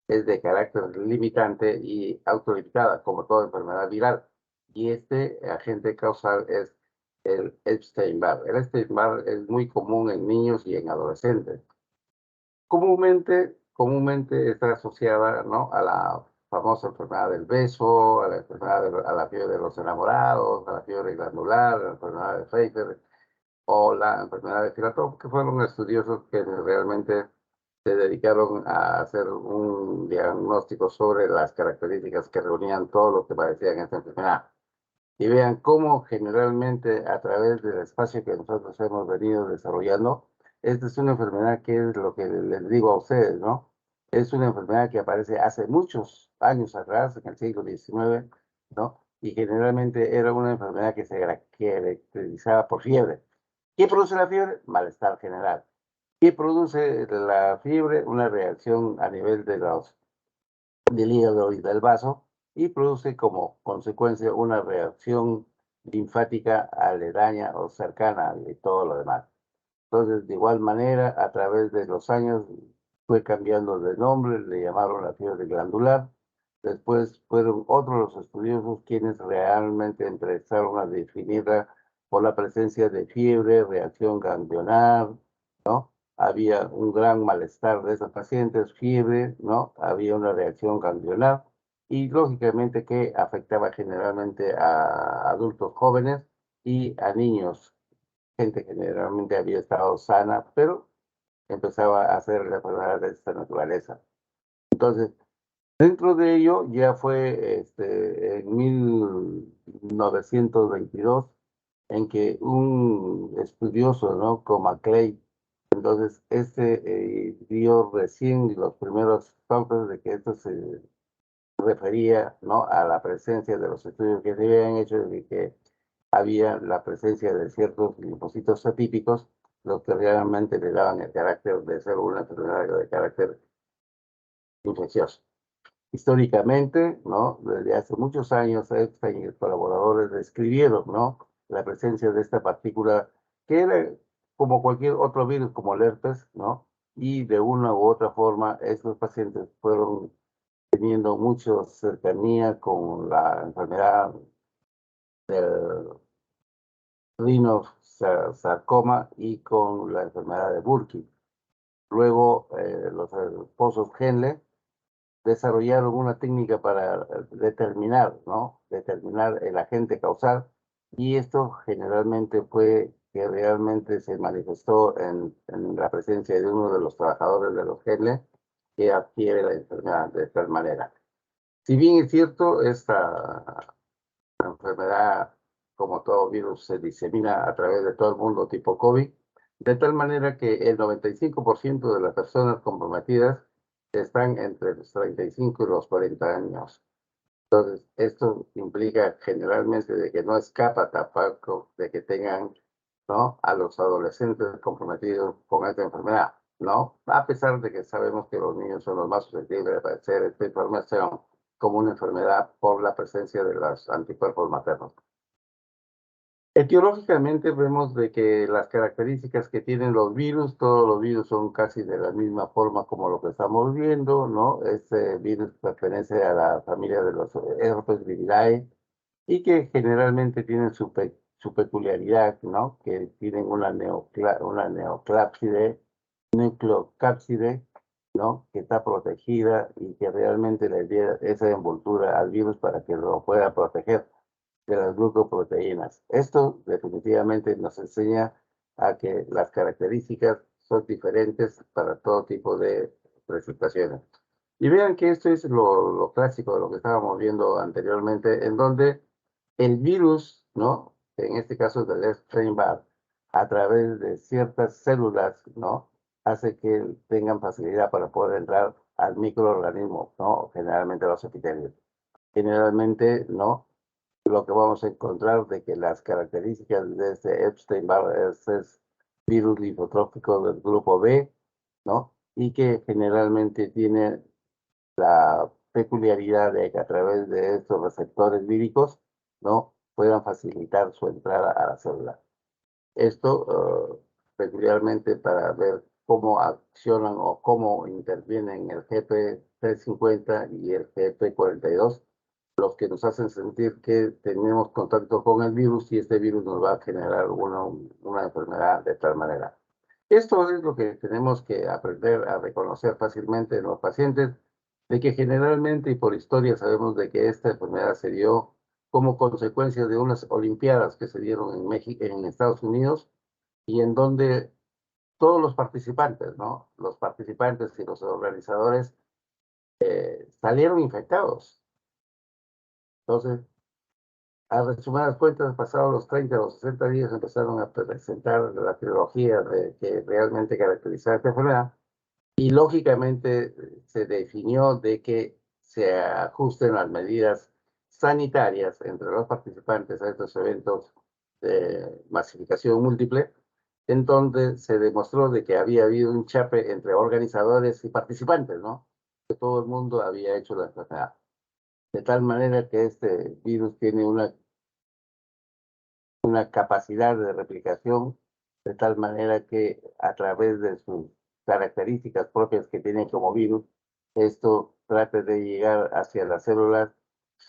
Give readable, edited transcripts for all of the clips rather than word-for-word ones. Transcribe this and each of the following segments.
es de carácter limitante y autolimitada, como toda enfermedad viral. Y este agente causal es el Epstein-Barr. El Epstein-Barr es muy común en niños y en adolescentes. Comúnmente está asociada, ¿no?, a la famosa enfermedad del beso, a la a la fiebre de los enamorados, a la fiebre glandular, a la enfermedad de Pfeiffer o la enfermedad de Filatov, que fueron estudiosos que realmente se dedicaron a hacer un diagnóstico sobre las características que reunían todo lo que padecían esta enfermedad. Y vean cómo generalmente a través del espacio que nosotros hemos venido desarrollando, esta es una enfermedad que es lo que les digo a ustedes, ¿no? Es una enfermedad que aparece hace muchos años atrás, en el siglo XIX, ¿no? Y generalmente era una enfermedad que se caracterizaba por fiebre. ¿Qué produce la fiebre? Malestar general. ¿Qué produce la fiebre? Una reacción a nivel del hígado y del vaso, y produce como consecuencia una reacción linfática aledaña o cercana de todo lo demás. Entonces, de igual manera, a través de los años fue cambiando de nombre, le llamaron la fiebre glandular. Después fueron otros los estudiosos quienes realmente empezaron a definirla por la presencia de fiebre, reacción ganglionar, ¿no? Había un gran malestar de esos pacientes, fiebre, ¿no? Había una reacción ganglionar y lógicamente que afectaba generalmente a adultos jóvenes y a niños, gente que generalmente había estado sana, pero empezaba a hacer la enfermedad de esta naturaleza. Entonces, dentro de ello ya fue en 1922 en que un estudioso, ¿no?, como Clay, entonces dio recién los primeros toques de que esto se refería, ¿no?, a la presencia de los estudios que se habían hecho de que había la presencia de ciertos linfocitos atípicos, los que realmente le daban el carácter de ser una enfermedad de carácter infeccioso. Históricamente, ¿no?, desde hace muchos años, Epstein y sus colaboradores describieron, ¿no?, la presencia de esta partícula que era como cualquier otro virus, como el herpes, ¿no? Y de una u otra forma, estos pacientes fueron teniendo mucha cercanía con la enfermedad del rinosarcoma y con la enfermedad de Burkitt. Luego, los esposos Henle desarrollaron una técnica para determinar, ¿no?, determinar el agente causal, y esto generalmente fue que realmente se manifestó en la presencia de uno de los trabajadores de los Henle que adquiere la enfermedad de tal manera. Si bien es cierto, esta enfermedad, como todo virus, se disemina a través de todo el mundo tipo COVID, de tal manera que el 95% de las personas comprometidas están entre los 35 y los 40 años. Entonces, esto implica generalmente de que no escapa tampoco de que tengan, ¿no?, a los adolescentes comprometidos con esta enfermedad, ¿no? A pesar de que sabemos que los niños son los más susceptibles de padecer esta información como una enfermedad por la presencia de los anticuerpos maternos. Etiológicamente vemos de que las características que tienen los virus, todos los virus son casi de la misma forma como lo que estamos viendo, ¿no? Este virus pertenece a la familia de los Herpesviridae y que generalmente tienen su peculiaridad, ¿no?, que tienen una neoclápside, nucleocápside, ¿no?, que está protegida y que realmente le da esa envoltura al virus para que lo pueda proteger de las glucoproteínas. Esto definitivamente nos enseña a que las características son diferentes para todo tipo de presentaciones. Y vean que esto es lo clásico de lo que estábamos viendo anteriormente, en donde el virus, ¿no?, en este caso del Epstein-Barr, a través de ciertas células, ¿no?, hace que tengan facilidad para poder entrar al microorganismo, ¿no?, generalmente los epitelios. Generalmente, ¿no?, lo que vamos a encontrar de que las características de este Epstein-Barr es virus linfotrófico del grupo B, ¿no?, y que generalmente tiene la peculiaridad de que a través de estos receptores víricos, ¿no?, puedan facilitar su entrada a la célula. Esto peculiarmente para ver cómo accionan o cómo intervienen el GP350 y el GP42, los que nos hacen sentir que tenemos contacto con el virus y este virus nos va a generar una enfermedad de tal manera. Esto es lo que tenemos que aprender a reconocer fácilmente en los pacientes, de que generalmente y por historia sabemos de que esta enfermedad se dio como consecuencia de unas olimpiadas que se dieron en México, en Estados Unidos, y en donde todos los participantes, ¿no? Los participantes y los organizadores salieron infectados. Entonces, a resumidas cuentas, pasados los 30 o 60 días empezaron a presentar la trilogía que realmente caracterizaba esta enfermedad, y lógicamente se definió de que se ajusten las medidas sanitarias entre los participantes a estos eventos de masificación múltiple, en donde se demostró de que había habido un chape entre organizadores y participantes, ¿no? Que todo el mundo había hecho la enfermedad. De tal manera que este virus tiene una capacidad de replicación, de tal manera que a través de sus características propias que tiene como virus, esto trata de llegar hacia las células,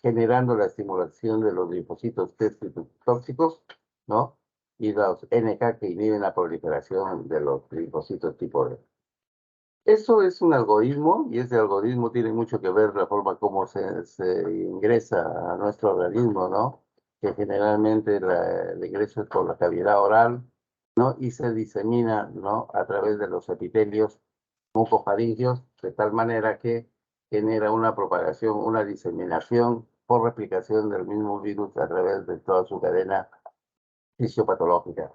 generando la estimulación de los linfocitos T tóxicos, ¿no? Y los NK que inhiben la proliferación de los linfocitos tipo B. Eso es un algoritmo, y ese algoritmo tiene mucho que ver la forma como se ingresa a nuestro organismo, ¿no? Que generalmente el ingreso es por la cavidad oral, ¿no? Y se disemina, ¿no? A través de los epitelios mucofaringeos, de tal manera que genera una propagación, una diseminación por replicación del mismo virus a través de toda su cadena fisiopatológica.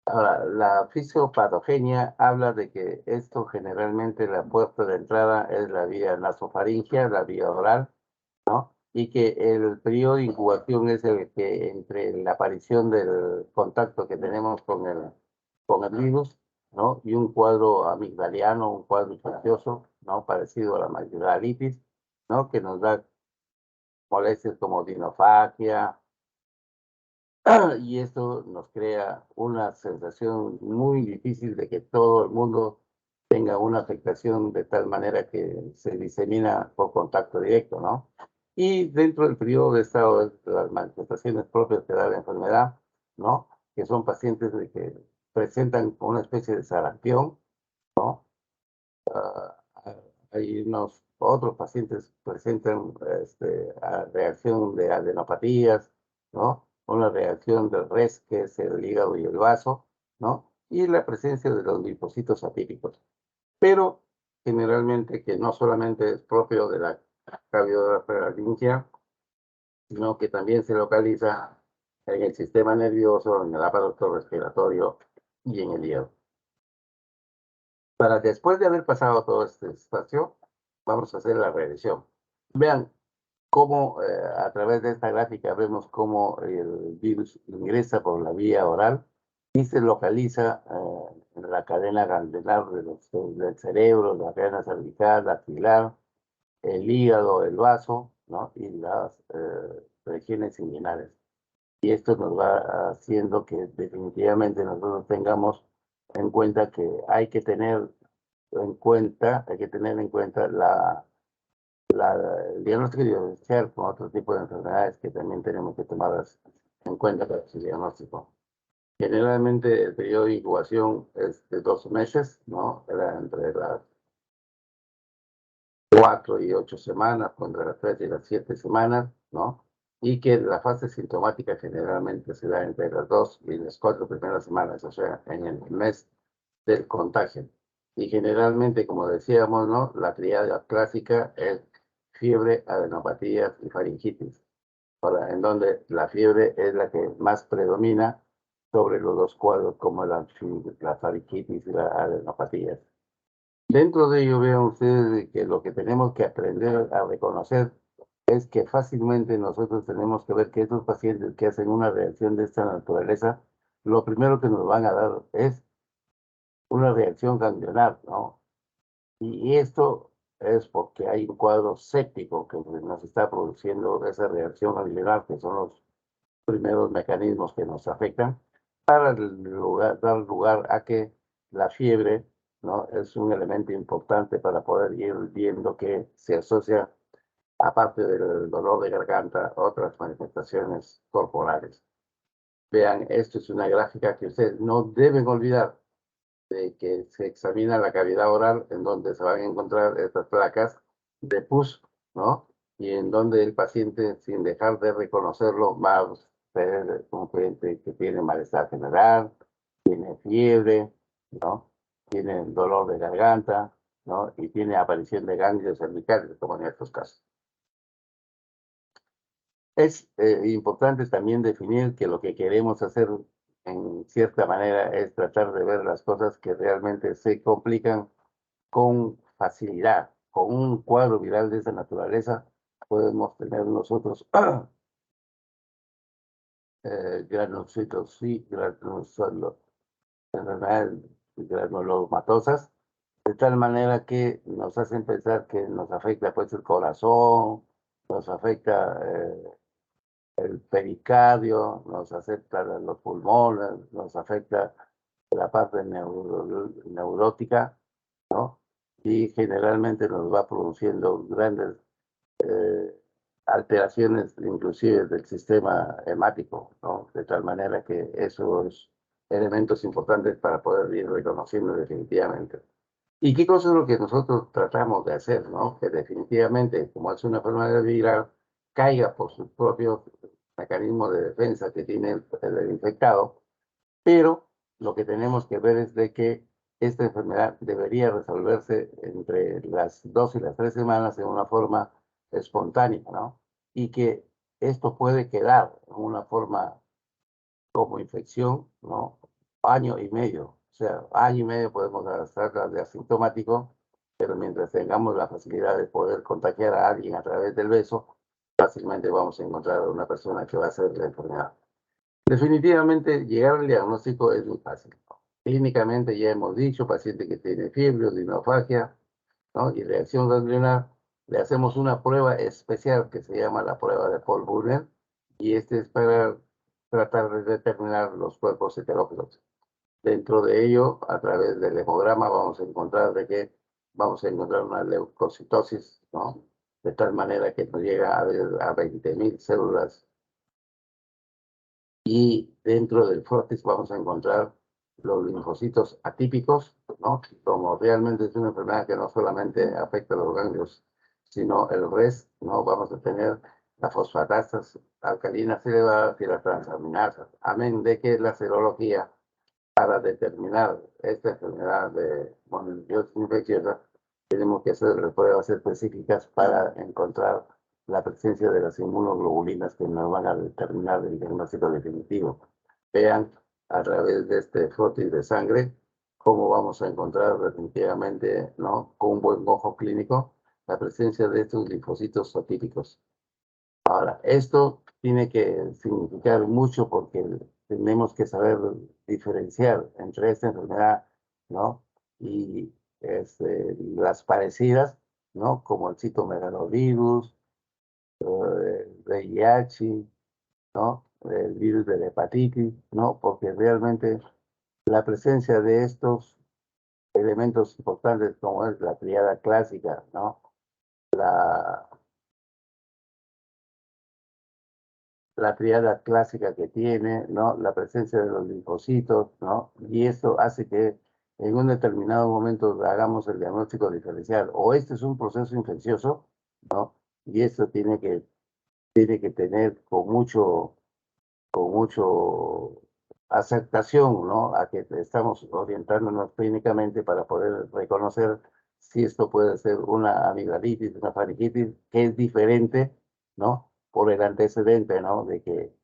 Ahora, la fisiopatogenia habla de que esto generalmente la puerta de entrada es la vía nasofaringea, la vía oral, ¿no? Y que el periodo de incubación es el que entre la aparición del contacto que tenemos con el virus, ¿no? Y un cuadro amigdaliano, un cuadro infeccioso, ¿no? Parecido a la amigdalitis, ¿no? Que nos da molestias como dinofagia, y esto nos crea una sensación muy difícil de que todo el mundo tenga una afectación de tal manera que se disemina por contacto directo, ¿no? Y dentro del periodo de estado de las manifestaciones propias que da la enfermedad, ¿no? Que son pacientes de que presentan una especie de sarampión, ¿no? Ah, hay unos otros pacientes que presentan reacción de adenopatías, ¿no? Una reacción del RES, que es el hígado y el vaso, ¿no? Y la presencia de los linfocitos atípicos. Pero generalmente que no solamente es propio de la cavidad, sino que también se localiza en el sistema nervioso, en el aparato respiratorio y en el hígado. Para después de haber pasado todo este espacio, vamos a hacer la regresión. Vean cómo a través de esta gráfica vemos cómo el virus ingresa por la vía oral y se localiza en la cadena ganglionar del cerebro, la cadena cervical, la axilar, el hígado, el vaso, ¿no? Y las regiones inguinales. Y esto nos va haciendo que definitivamente nosotros tengamos en cuenta que hay que tener en cuenta el diagnóstico diferencial con otro tipo de enfermedades que también tenemos que tomarlas en cuenta para su diagnóstico. Generalmente el periodo de incubación es de 12 meses, ¿no? Era entre las 4 y 8 semanas, entre las 3 y las 7 semanas, ¿no? Y que la fase sintomática generalmente se da entre las 2 y las 4 primeras semanas, o sea, en el mes del contagio. Y generalmente, como decíamos, ¿no? La triada clásica es fiebre, adenopatías y faringitis, en donde la fiebre es la que más predomina sobre los dos cuadros, como la faringitis y las adenopatías. Dentro de ello, vean ustedes que lo que tenemos que aprender a reconocer es que fácilmente nosotros tenemos que ver que estos pacientes que hacen una reacción de esta naturaleza, lo primero que nos van a dar es una reacción ganglionar, ¿no? Y esto es porque hay un cuadro séptico que nos está produciendo esa reacción ganglionar, que son los primeros mecanismos que nos afectan, para dar lugar a que la fiebre ¿no? Es un elemento importante para poder ir viendo que se asocia, aparte del dolor de garganta, otras manifestaciones corporales. Vean, esto es una gráfica que ustedes no deben olvidar, de que se examina la cavidad oral, en donde se van a encontrar estas placas de pus, ¿no? Y en donde el paciente, sin dejar de reconocerlo, va a ser un cliente que tiene malestar general, tiene fiebre, ¿no? Tiene dolor de garganta, ¿no? Y tiene aparición de ganglios cervicales, como en estos casos. Es importante también definir que lo que queremos hacer en cierta manera es tratar de ver las cosas que realmente se complican con facilidad. Con un cuadro viral de esa naturaleza podemos tener nosotros granulocitos, sí, enfermedades granulomatosas, de tal manera que nos hacen pensar que nos afecta pues el corazón, nos afecta el pericardio, nos afecta los pulmones, nos afecta la parte neurótica, ¿no? Y generalmente nos va produciendo grandes eh, alteraciones inclusive del sistema hemático, ¿no? De tal manera que esos elementos importantes para poder ir reconociendo definitivamente. ¿Y qué cosa es lo que nosotros tratamos de hacer, no? Que definitivamente, como es una enfermedad viral, caiga por sus propios mecanismos de defensa que tiene el infectado, pero lo que tenemos que ver es de que esta enfermedad debería resolverse entre las 2 y las 3 semanas de una forma espontánea, ¿no? Y que esto puede quedar en una forma como infección, ¿no? Año y medio. O sea, año y medio podemos estar de asintomático, pero mientras tengamos la facilidad de poder contagiar a alguien a través del beso, fácilmente vamos a encontrar a una persona que va a ser la enfermedad. Definitivamente, llegar al diagnóstico es muy fácil, ¿no? Clínicamente ya hemos dicho, paciente que tiene fiebre, odinofagia, ¿no? Y reacción ganglionar, le hacemos una prueba especial que se llama la prueba de Paul Brunner, y este es para tratar de determinar los cuerpos heterófilos. Dentro de ello, a través del hemograma, vamos a encontrar vamos a encontrar una leucocitosis, ¿no? De tal manera que nos llega a 20.000 células, y dentro del frotis vamos a encontrar los linfocitos atípicos, ¿no? Como realmente es una enfermedad que no solamente afecta a los ganglios, sino el resto, ¿no? Vamos a tener las fosfatasas alcalinas elevadas y las transaminasas. Amén de que la serología, para determinar esta enfermedad de mononukleosis infecciosa, tenemos que hacer pruebas específicas para encontrar la presencia de las inmunoglobulinas que nos van a determinar el diagnóstico definitivo. Vean a través de este frotis de sangre cómo vamos a encontrar definitivamente, ¿no? Con un buen ojo clínico, la presencia de estos linfocitos atípicos. Ahora, esto tiene que significar mucho porque tenemos que saber diferenciar entre esta enfermedad, ¿no? Y las parecidas, ¿no? Como el citomegalovirus, el VIH, ¿no? El virus de la hepatitis, ¿no? Porque realmente la presencia de estos elementos importantes como es la triada clásica, ¿no? La la triada clásica que tiene, ¿no? La presencia de los linfocitos, ¿no? Y esto hace que en un determinado momento hagamos el diagnóstico diferencial. O este es un proceso infeccioso, ¿no? Y esto tiene que tener con mucho aceptación, ¿no? A que estamos orientándonos clínicamente para poder reconocer si esto puede ser una amigdalitis, una faringitis, que es diferente, ¿no? Por el antecedente, ¿no? De que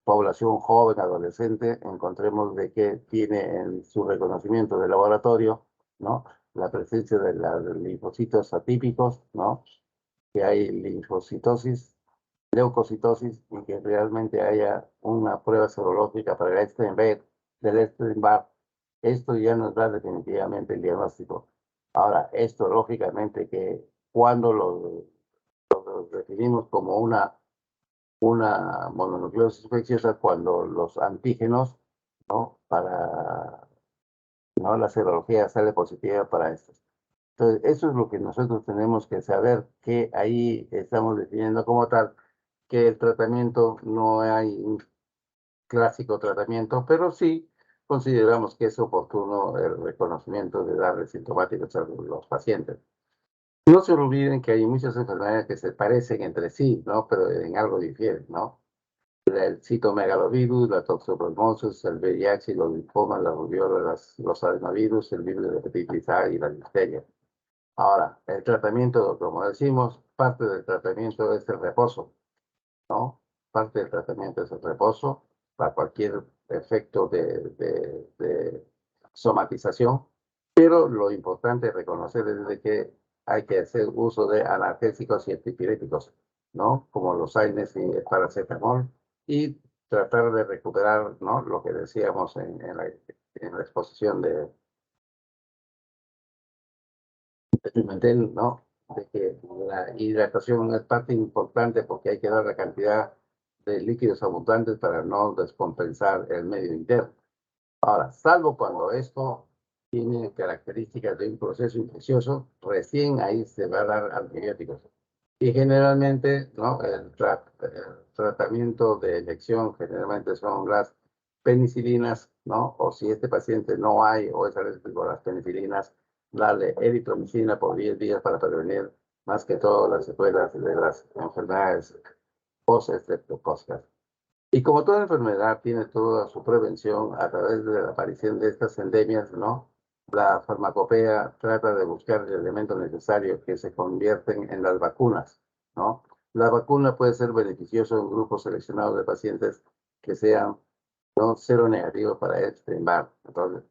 población joven, adolescente, encontremos de que tiene en su reconocimiento de laboratorio, ¿no? La presencia de los linfocitos atípicos, ¿no? Que hay linfocitosis, leucocitosis, y que realmente haya una prueba serológica para el Epstein-Barr, del Epstein-Barr. Esto ya nos da definitivamente el diagnóstico. Ahora, esto lógicamente que cuando lo definimos como una mononucleosis infecciosa, cuando los antígenos, ¿no? Para ¿no? La serología sale positiva para esto. Entonces, eso es lo que nosotros tenemos que saber, que ahí estamos definiendo como tal, que el tratamiento no hay un clásico tratamiento, pero sí consideramos que es oportuno el reconocimiento de darle sintomáticos a los pacientes. No se olviden que hay muchas enfermedades que se parecen entre sí, ¿no? Pero en algo difieren, ¿no? El citomegalovirus, la toxoplasmosis, el VIH, los linfomas, las rubiolas, los adenovirus, el virus de hepatitis A y la difteria. Ahora, el tratamiento, como decimos, parte del tratamiento es el reposo, ¿no? Parte del tratamiento es el reposo para cualquier efecto de somatización, pero lo importante es reconocer es de que hay que hacer uso de analgésicos y antipiréticos, ¿no? Como los AINES y el paracetamol, y tratar de recuperar, ¿no? Lo que decíamos en la exposición de Pimentel, ¿no? De que la hidratación es parte importante porque hay que dar la cantidad de líquidos abundantes para no descompensar el medio interno. Ahora, salvo cuando esto tiene características de un proceso infeccioso, recién ahí se va a dar antibióticos. Y generalmente, ¿no? El tratamiento de elección generalmente son las penicilinas, ¿no? O si este paciente no hay o es alérgico a las penicilinas, darle eritromicina por 10 días para prevenir más que todo las secuelas de las enfermedades post-estreptocócicas. Y como toda enfermedad tiene toda su prevención a través de la aparición de estas endemias, ¿no? La farmacopea trata de buscar el elemento necesario que se convierten en las vacunas, ¿no? La vacuna puede ser beneficioso en grupos seleccionados de pacientes que sean, ¿no? Cero negativos para este embargo. Entonces,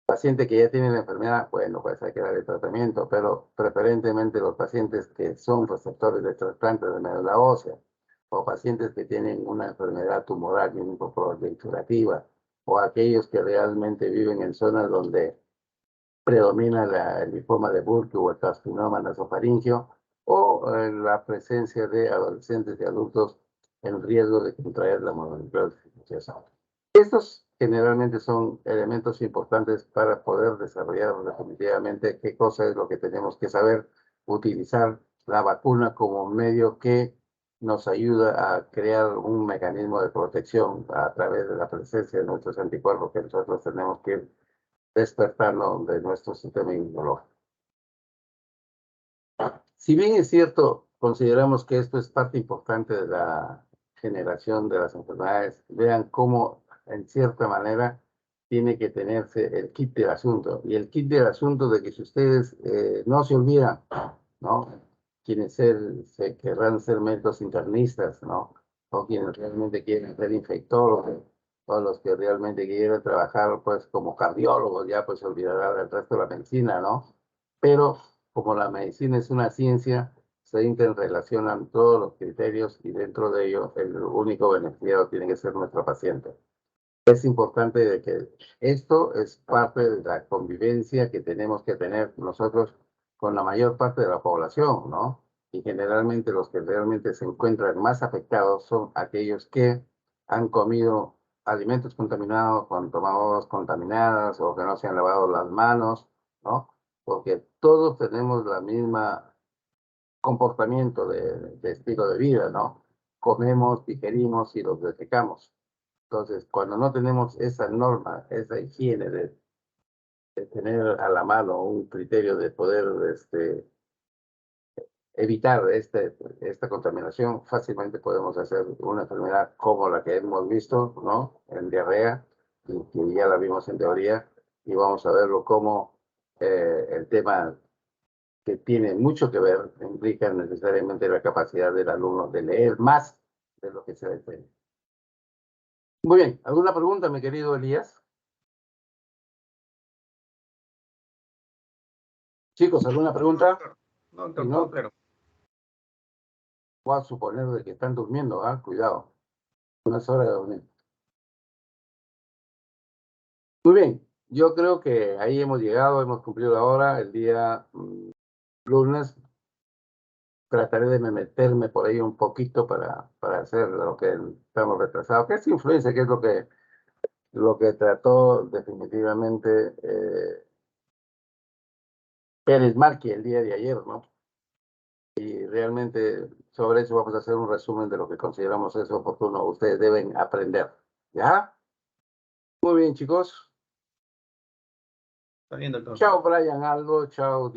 paciente que ya tiene la enfermedad, bueno, pues hay que darle tratamiento, pero preferentemente los pacientes que son receptores de trasplante de médula ósea, o pacientes que tienen una enfermedad tumoral y curativa, o aquellos que realmente viven en zonas donde predomina el linfoma de Burkitt o el carcinoma nasofaríngeo, o la presencia de adolescentes y adultos en riesgo de contraer la mononucleosis infecciosa. Estos generalmente son elementos importantes para poder desarrollar definitivamente qué cosa es lo que tenemos que saber, utilizar la vacuna como medio que nos ayuda a crear un mecanismo de protección a través de la presencia de nuestros anticuerpos que nosotros tenemos que ir despertando de nuestro sistema inmunológico. Si bien es cierto, consideramos que esto es parte importante de la generación de las enfermedades, vean cómo, en cierta manera, tiene que tenerse el kit del asunto. Y el kit del asunto de que si ustedes no se olvidan, ¿no? Quienes se querrán ser médicos internistas, ¿no? O quienes realmente quieren ser infectólogos, o los que realmente quieren trabajar, pues, como cardiólogos, ya pues se olvidará del resto de la medicina, ¿no? Pero como la medicina es una ciencia, se interrelacionan todos los criterios y dentro de ellos el único beneficiado tiene que ser nuestro paciente. Es importante de que esto es parte de la convivencia que tenemos que tener nosotros con la mayor parte de la población, ¿no? Y generalmente los que realmente se encuentran más afectados son aquellos que han comido alimentos contaminados, o han tomado aguas contaminadas o que no se han lavado las manos, ¿no? Porque todos tenemos la misma comportamiento de estilo de vida, ¿no? Comemos, digerimos y los defecamos. Entonces, cuando no tenemos esa norma, esa higiene de tener a la mano un criterio de poder evitar esta contaminación, fácilmente podemos hacer una enfermedad como la que hemos visto, ¿no? En diarrea, y que ya la vimos en teoría, y vamos a verlo como el tema que tiene mucho que ver, implica necesariamente la capacidad del alumno de leer más de lo que se enseña. Muy bien, ¿alguna pregunta, mi querido Elías? Chicos, ¿alguna pregunta? No, Si doctor, todo no, claro. voy a suponer de que están durmiendo, ¿ah? Cuidado, no es hora de dormir. Muy bien, yo creo que ahí hemos llegado, hemos cumplido la hora. El día lunes trataré de meterme por ahí un poquito para hacer lo que estamos retrasados. ¿Qué es influencia? ¿Qué es lo que lo que trató definitivamente Pérez Marqui el día de ayer, ¿no? Y realmente sobre eso vamos a hacer un resumen de lo que consideramos es oportuno. Ustedes deben aprender, ¿ya? Muy bien, chicos. Está bien, doctor. Chao, Brian Aldo. Chao.